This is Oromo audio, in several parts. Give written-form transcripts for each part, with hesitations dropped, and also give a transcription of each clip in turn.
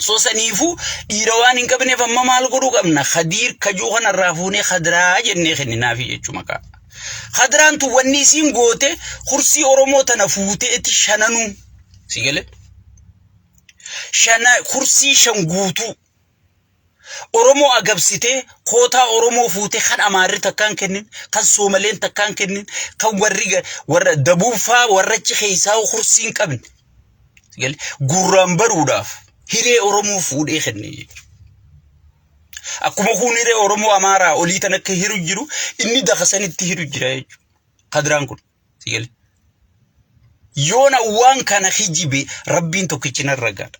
سوسنيفو إيروان إنك بني فما مال قدو قبنا خدير كجوهن الرافوني خدرا جنة خننا في جمكا خدران تو ونيسين قوته خرسي أورمو تنفوته اتشاننو سيقلي شانا خرسي شنقوتو أورمو أقبسيته كوتا أورمو فوته خان أماري تكان كنن خان سومالين تكان كنن خان ورق دبوفا ورق خيساو خرسين قبن سيقلي قرام بروداف هيري أورمو فود خنني أكما خون هيري أورمو أمارا أولي تنك هيرو جيرو إني دخسان التهيرو جرايج قدران كن سيقلي يونا وان كان خيجيبي ربين توكيشنا الرقاد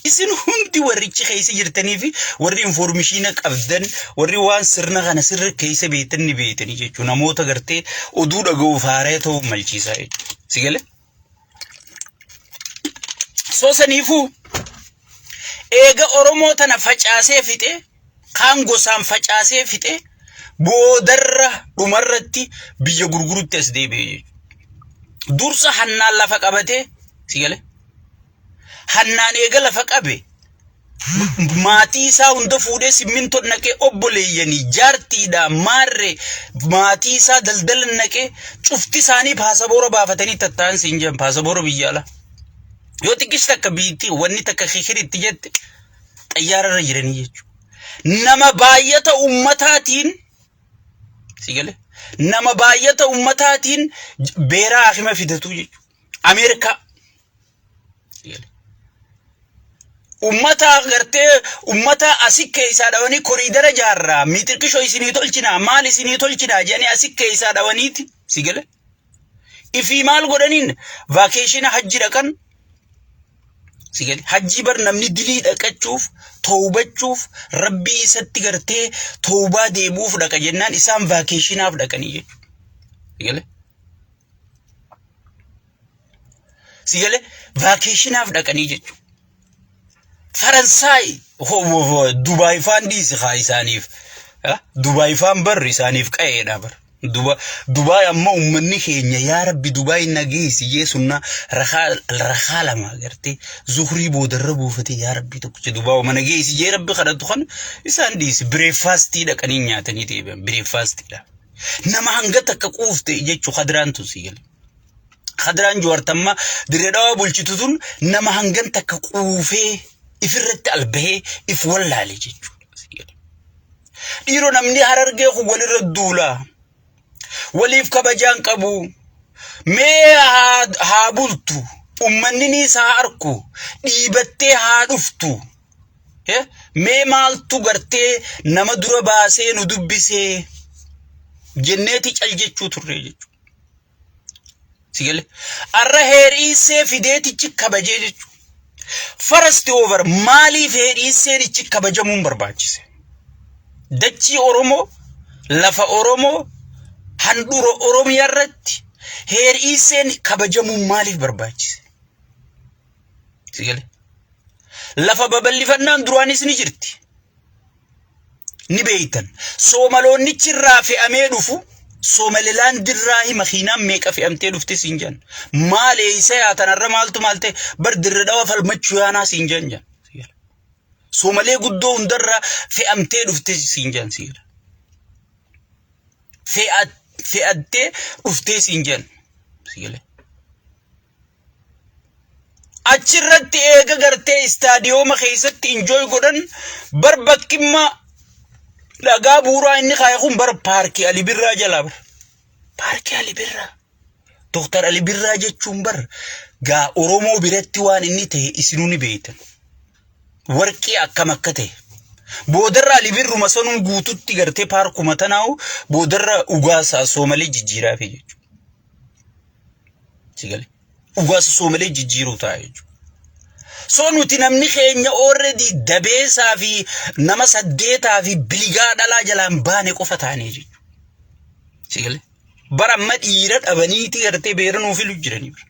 إسن هندي وريتش خيسي جرتني في وري انفورميشينك أبدن وري وان سرنا غانا سر كيسي بيتني جيجو نموتا غرتي ودود أغو فاريتو ملچيسا جيجو سيقلي سوسنيفو إيغا أورمو تنا فجاسي فيتي خانغو سام فجاسي فيتي بودر عمرتي بيجو غرغرو تسدي بيجو دورسا حنان لفقبته سيقلي حنان إيغا لفقبه ماتي سا هند فودي سمنتو نكي أبوليني جارتي دا ماري ماتي سا دلدل نكي شفتي ساني باسبورو بافتني تتان سنجم باسبورو بيجالا يو تكيش تكا بيتي واني تكا خيخيري تجد تيار رجرني يجو نما بايتا أمتاتين سيقلي نما بايتا أمتاتين بيرا آخما فيدتو يجو أمريكا سيقلي أمتا غرتي أمتا أسيك كيسا دواني كوريدر جارة ميتر كشو يسيني تولچنا مال يسيني تولچنا جاني أسيك كيسا دواني سيقلي إفي مال قرانين فاكيشن حج ركن سيقلي حجي بر نمني دليد أكتشوف توبة تشوف ربي ستغرتي توبة ديبوف دكا جنان إسام فاكيشن آف دكاني سيقلي سيقلي فاكيشن آف دكاني جيجو فرنساي هو دبي فان ديس خايسانيف دبي فان بر رسانيف كايدا بر دبي أما أمني خينيا يا ربي دبي نجيس يسونا رخالة ما قرتي زهري بودر بوفتي يا ربي تكش دبي وما نجيس يا ربي خدت تخن إنسان ديس بريفاستي ده كنينيا تاني تيبه بريفاستي ده نما هنگتك كوفته يجي شو خدران تسيل خدران جوارتما دريدا بولشتون نما هنگتك كوفه إفرت البه إفولا لجيجو إيرو نمني هررجي خوالي ردولا وليف كبجان كبو مي هابولتو أمنيني سهاركو إيبتي هادفتو مي مالتو غرتي نمدر باسي ندبسي جنتي الجيجو تريجو سيقلي الرهيريسي فيديتي كبجيجو فرست اوفر مالي فيري سيري تشيكا بجمون برباجيس دتشي اورومو لفا اورومو هندورو اورومو يرت هير ايسين كبجمون مالي برباجيس سيقلي لفا ببلي فنان دروانيس نجرتي نبيتن سومالو نيتشرا في اميدوفو سوماليلان دراهي مخينا ميكا في امتين وفتي سنجان مالي سياتنا الرمالتو مالتي برد الردوة فالمتشوانا سنجان جان سومالي قدو اندرا في امتين وفتي سنجان سير في ادتي وفتي سنجان سير اچرت ايغا غرتي استاديو مخيست انجوي قدن بربك كما لغا بورا إني خايخون بر باركي علي برا جلابر باركي علي برا دكتور علي برا جتشون بر غا أورومو برتي وان إني تهي إسنوني بيتن وركي أكا مكته بودر علي برو مسانون غوتو تيغرتي باركو متناو بودر أغاسا سومالي جيجيرا في جيجو سيغالي أغاسا سومالي جيجيرو تايجو سونو تنمني خينيا already دبيسا في نمس الديتا في بلغا دلا جلان باني قفتاني جي سيقلي برمت إيرات أبنيتي غرتي بيرنو في لجراني بر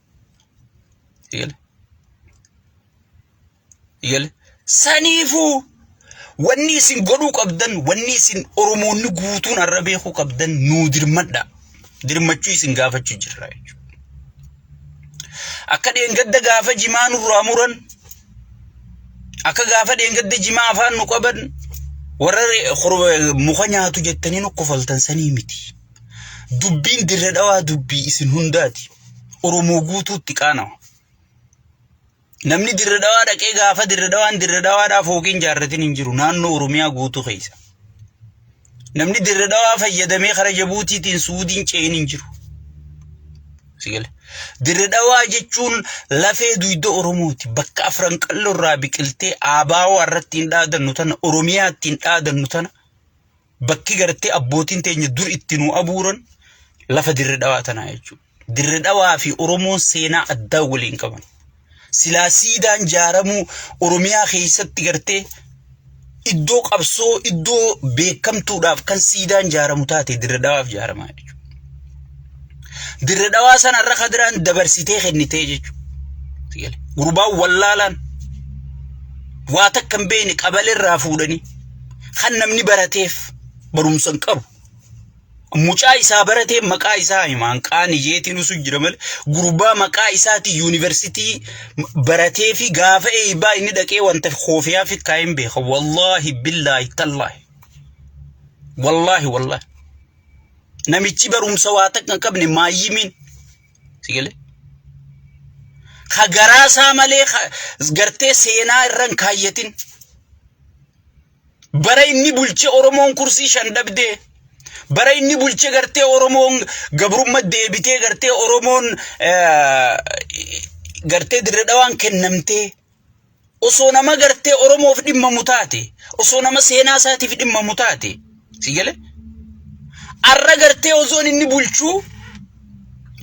سيقلي سانيفو واني سن قدو قبدن واني سن أرمون نقوتون الربيخو قبدن نو درمدا درمتشي سن غافة جرايج أكاد ينقد غافة جمانو راموران akka gaafa dheengadde jimaa afaan nu qaban warra muka nyaatu jettanii nu kofaltan sanii miti. Dubbiin dirree dhawaa dubbii isin hundaati. Oromoo guutuutti qaanawa. Namni dirree dhawaa dhaqee gaafa dirree dhawaadhaaf hooqiin jaarratiin hin jiru naannoo Oromiyaa guutuu keessa. Namni dirree dhawaa fayyadamee kara Jabuutiitiin Suudiin ce'in hin jiru. Sigale. Dirree dhawaa jechuun lafee duyda Oromooti. Bakka afran qalloo irraa biqiltee aabaawoo irratti hin dhaadannu tana Oromiyaatti hin dhaadannu tana bakki gartee abbootiin teenya dur itti nu abuuran lafa dirree dhawaa tanaa jechuudha. Dirree dhawaa fi Oromoon seenaa addaa waliin qaban. Silaa siidaan jaaramuu Oromiyaa keessatti gartee iddoo qabsoo iddoo beekamtuudhaaf kan siidaan jaaramu taate dirree dhawaaf jaaramaa jechuudha. Dirree dhawaa sana irra kadiraan dabarsitee kennitee jechuudha. Gurbaan wallaalaan waa takka hin beekne qabalee irraa fuudhanii kan namni barateef barumsa hin qabu. Mucaa isaa baratee maqaa isaa himaan qaani jeetiin usu jira malee gurbaa maqaa isaati yuunivarsiitii baratee fi gaafa eebbaa inni dhaqee wanta khoofiyaa fi kaa'in beeka. Wallaahi billaahi tallaahi. Wallaahi. Namichi barumsa waa takka hin qabne maayyimiin. Sigale. Garaa malee gartee seenaa irra hin kaayyatin. Bara inni bulche Oromoon kursii shan dhabdee. Bara inni bulche gartee Oromoon gabrummaa deebitee gartee Oromoon gartee dirree dhawaan kennamtee osoo nama gartee Oromoof dhimmamu taate osoo nama seenaa isaatiif dhimmamu taate sigale arra gartee osoon inni bulchuu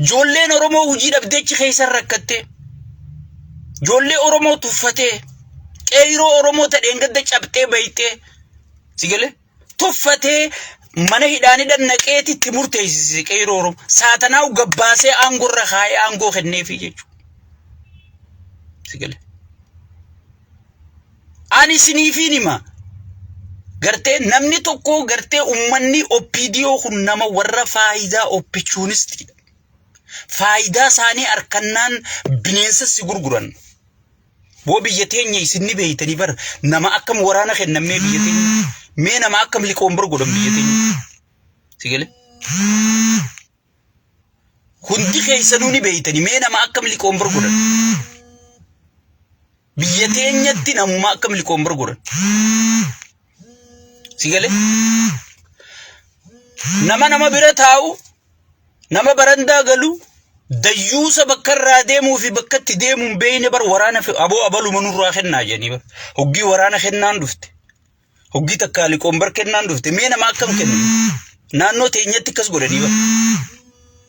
joolleen Oromoo hujii dhabdeechi keessa rakkattee joollee Oromoo tuffatee qeyroo Oromoo tadheen gadda cabxee baytee sigale tuffatee mana hidhaanii dhannaqeeti itti murteessise qeyroo Oromoo saatanaa gabbaasee aangorra kaayee aangoo kenneefi jechuudha. Sigale. Ani siniifiin hima gartee namni tokko gartee ummanni OPDO kun nama warra faayidaa opportunistidha. Faayidaa isaanii arkannaan bineensa si gurguran. Boo biyya teenya isinni beeytanii bar nama akkam waraana kennamee biyya teenya mee nama akkam liqoon bargodhan biyya teenya. Sigale. Hundi keessanuu ni beeytanii mee nama akkam liqoon bargodhan. Biyya teenyatti namuma akkam liqoon bargodhan. Sigale. Nama bira taa'u nama barandaa galu dayyuusa bakka irraa deemuu fi bakka itti deemuun beeyne bar waraana aboo abaluma nurraa kennaa jedhanii bar hoggii waraana kennaan dhufte hoggii takkaa liqoon bar kennaan dhufte mee nama akkam kennu naannoo teenyatti akkas godhanii bar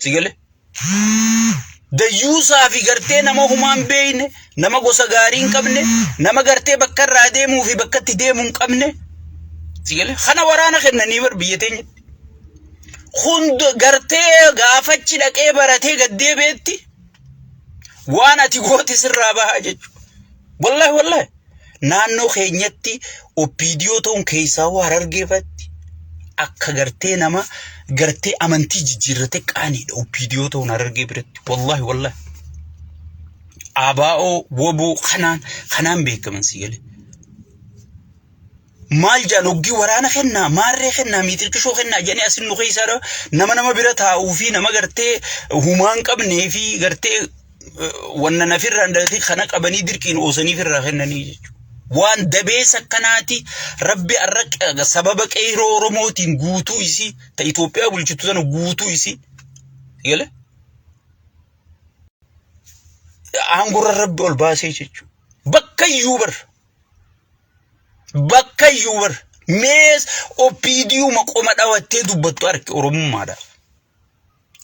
sigale dayyuusaa fi gartee nama humaan beeyne nama gosa gaarii hin qabne nama gartee bakka irraa deemuu fi bakka itti deemuu hin qabne sigale kana waraana kennanii bar biyya teenyatti. Hund gartee gaafachi dhaqee baratee gaddeebeetti waan ati goote sirraa bahaa jechuudha. Wallahi naannoo keenyatti OPDO ta'uun keessaa waan argeeffatti akka gartee nama gartee amantii jijjiirrate qaaniidha OPDO ta'uun argee biratti wallahi ABO WBO kanaan beekaman sigale. Maal jaan hoggii waraana kennaa maarree kennaa miitirkishoo kennaa jedhanii asin nu keessaa nama bira taa'uu fi nama gartee humaan qabnee fi gartee wanna nafirraan dhalate kana qabanii dirqiin oosanii firraa kennanii jechuudha. Waan dabeessa akkanaati rabbi arra sababa qeyroo Oromootiin guutuu isii ta Itoophiyaa bulchitu sana guutuu isii gale aangurra rabbi ol baasee jechuudha. Bakka iyyuu bar mees OPDO maqoma dhawattee dubbattu arki Oromummaadhaaf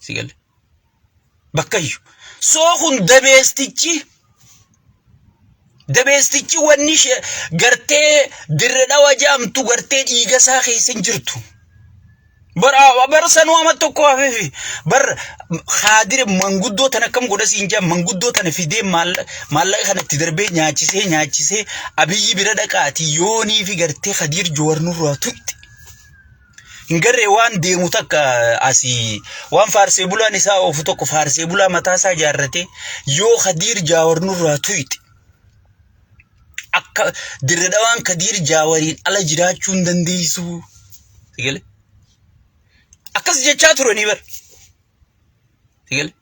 sigale bakka iyyuu soo kun dabeestichi wanni gartee dirree dhawa jaamtu gartee dhiiga isaa keessa hin jirtu bar sanuu amma tokko hafeefi bar khadire manguddoo tan akkam godha siin jaa manguddoo tan fidee maallaqa kanatti darbee nyaachisee abiyyi bira dhaqaati yoonii fi gartee Khadir Jawar nurraa tuqti hingarree waan deemu takka asii waan faarsee bulaan isaa oofu tokko faarsee bulaa mataasaa jaarrate yoo Khadir Jawar nurraa tuqti akka dirre dhawaan Kadiir Jaawariin ala jiraachuu hin dandeessu. Sigale akkas jechaa turanii bar. Sigale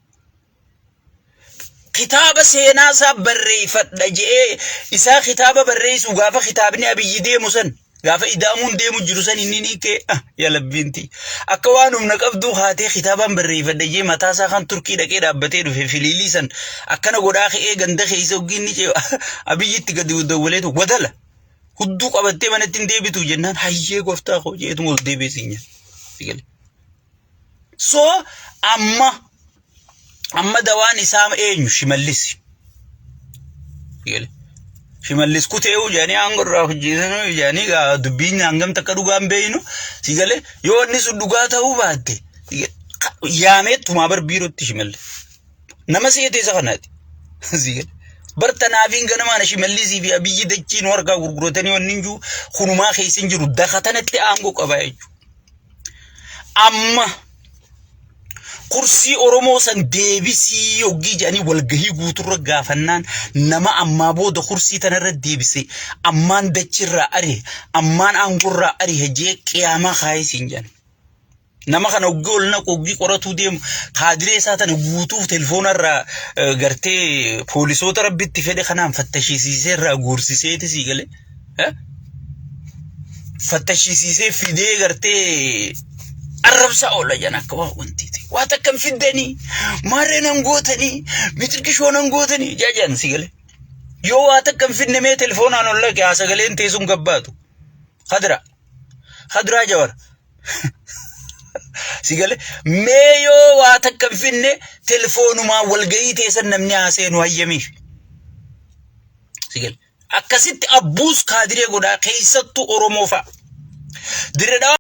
kitaaba seenaa isaa barreeffadha jee isaa kitaaba barreessu gaafa kitaabni Abiyyi deemu san gaafa idaamuun deemu jiru san inni ni kee ya labbinti akka waan humna qabdu haatee kitaaban barreeffadha jee mataa isaa kan Turkii dhaqee dhaabbatee dhufe filiilii san akkana godhaa ka'ee ganda keessa ogiinni cee Abiyyitti gadi dawwaleetu wadala hudduu qabattee manatti hin deebitu jennaan hayyee gooftaa koo jeetu ol deebiisinya. Sigale so amma dawaan isaa eenyu Shimallis. Sigale Shimallis kuteewu jaanii angorraa hojjetan jaanii gaa dubbiin hangam takka dhugaan beeynu. Sigale yoo inni sun dhugaa ta'uu baatte yaameettuma barbiirootti Shimallis nama seetee isa kanaati. Sigale bartanaafiin ganamaan Shimallisi fi Abiyyi dachiin warqaa gurguratanii wanni jiru kunumaa keessa hin jiru dakatanatti aangoo qaba jechuudha. Amma kursi Oromoo san deebisii yogii jedhanii walgahii guuturra gaafannaan nama ammaa booda kursi tanarra deebise ammaan dachirraa ari ammaan aangorraa ari hejee qiyaamaa kaayisiin jedhan. Nama kana oggii olna oggii qoratuu deemu kaadiree isaa tana guutuuf telefoonarraa gartee poolisoota rabbitti fedhe kanaan fattashiisiiseerraa guursiseeti Sigale fattashiisiisee fidee gartee arrabsa oola jana akka waa wantiiti waa takkam fiddanii maarreen hangootanii mitirkishoon hangootanii jaajan Sigale yoo waa takkam fidne mee telefoonaan olla haa sagaleen teessuun gabbaatu Khadraa Jawar Sigale mee yoo waa takkam fidne telefoonumaa walgahii teessan namni haaseenu hayyamiif. Sigale akkasitti abbuus kaadiree godhaa keessattuu Oromoo fa'a.